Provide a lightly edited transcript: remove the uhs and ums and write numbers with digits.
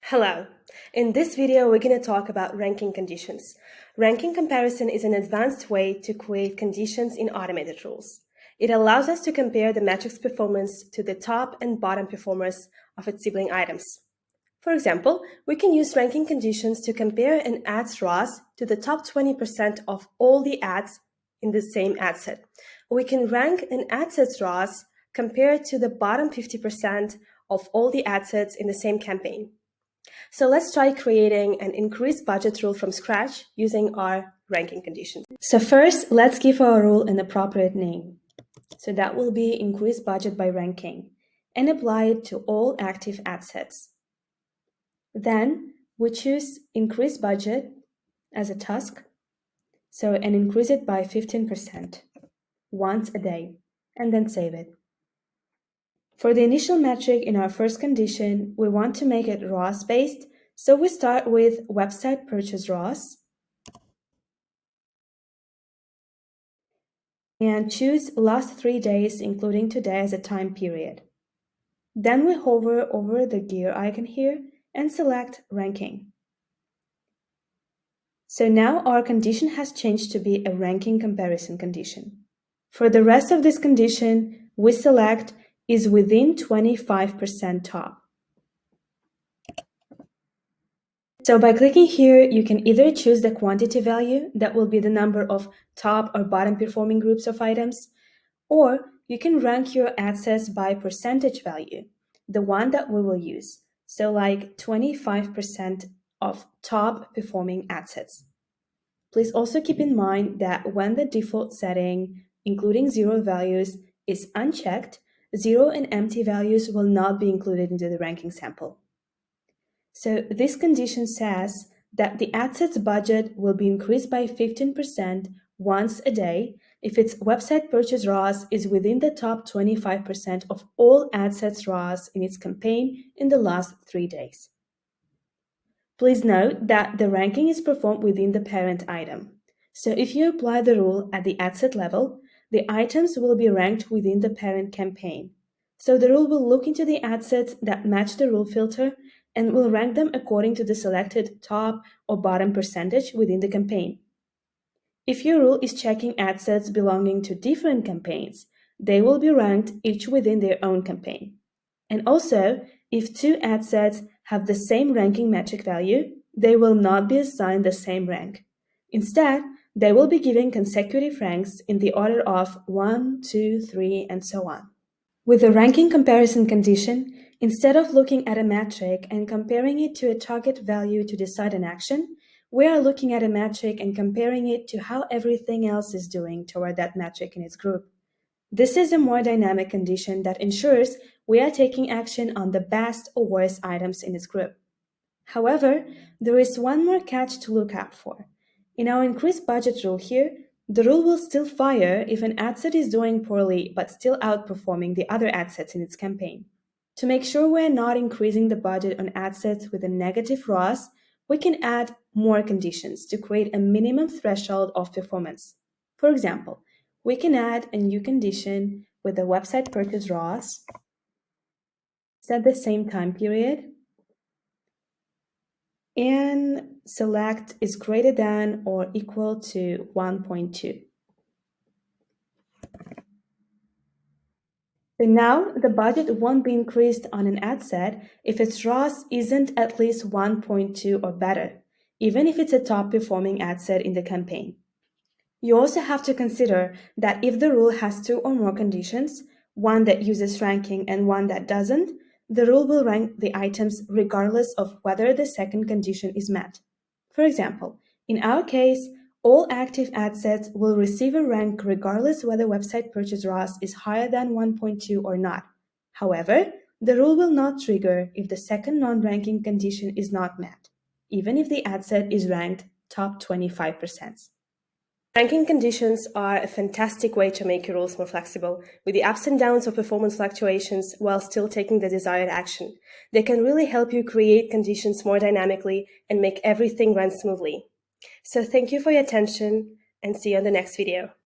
Hello! In this video, we're going to talk about ranking conditions. Ranking comparison is an advanced way to create conditions in automated rules. It allows us to compare the metric's performance to the top and bottom performers of its sibling items. For example, we can use ranking conditions to compare an ad's ROAS to the top 20% of all the ads in the same ad set. We can rank an ad set's ROAS compared to the bottom 50% of all the ad sets in the same campaign. So let's try creating an increased budget rule from scratch using our ranking conditions. So first, let's give our rule an appropriate name. So that will be increase budget by ranking and apply it to all active ad sets. Then we choose increase budget as a task. And increase it by 15% once a day and then save it. For the initial metric in our first condition, we want to make it ROAS based, so we start with website purchase ROAS and choose last 3 days, including today, as a time period. Then we hover over the gear icon here and select ranking. So now our condition has changed to be a ranking comparison condition. For the rest of this condition, we select is within 25% top. So by clicking here, you can either choose the quantity value, that will be the number of top or bottom performing groups of items, or you can rank your ad sets by percentage value, the one that we will use. So like 25% of top performing ad sets. Please also keep in mind that when the default setting, including 0 values, is unchecked, 0 and empty values will not be included into the ranking sample. So this condition says that the ad set's budget will be increased by 15% once a day if its website purchase ROAS is within the top 25% of all ad sets ROAS in its campaign in the last 3 days. Please note that the ranking is performed within the parent item. So if you apply the rule at the ad set level, the items will be ranked within the parent campaign. So the rule will look into the ad sets that match the rule filter and will rank them according to the selected top or bottom percentage within the campaign. If your rule is checking ad sets belonging to different campaigns, they will be ranked each within their own campaign. And also, if 2 ad sets have the same ranking metric value, they will not be assigned the same rank. Instead, they will be given consecutive ranks in the order of 1, 2, 3, and so on. With the ranking comparison condition, instead of looking at a metric and comparing it to a target value to decide an action, we are looking at a metric and comparing it to how everything else is doing toward that metric in its group. This is a more dynamic condition that ensures we are taking action on the best or worst items in its group. However, there is one more catch to look out for. In our increased budget rule here, the rule will still fire if an ad set is doing poorly but still outperforming the other ad sets in its campaign. To make sure we're not increasing the budget on ad sets with a negative ROAS, we can add more conditions to create a minimum threshold of performance. For example, we can add a new condition with the website purchase ROAS, set the same time period, and select is greater than or equal to 1.2. So now the budget won't be increased on an ad set if its ROAS isn't at least 1.2 or better, even if it's a top performing ad set in the campaign. You also have to consider that if the rule has 2 or more conditions, one that uses ranking and one that doesn't, the rule will rank the items regardless of whether the second condition is met. For example, in our case, all active ad sets will receive a rank regardless whether website purchase ROAS is higher than 1.2 or not. However, the rule will not trigger if the second non-ranking condition is not met, even if the ad set is ranked top 25%. Ranking conditions are a fantastic way to make your rules more flexible, with the ups and downs of performance fluctuations while still taking the desired action. They can really help you create conditions more dynamically and make everything run smoothly. So thank you for your attention and see you on the next video.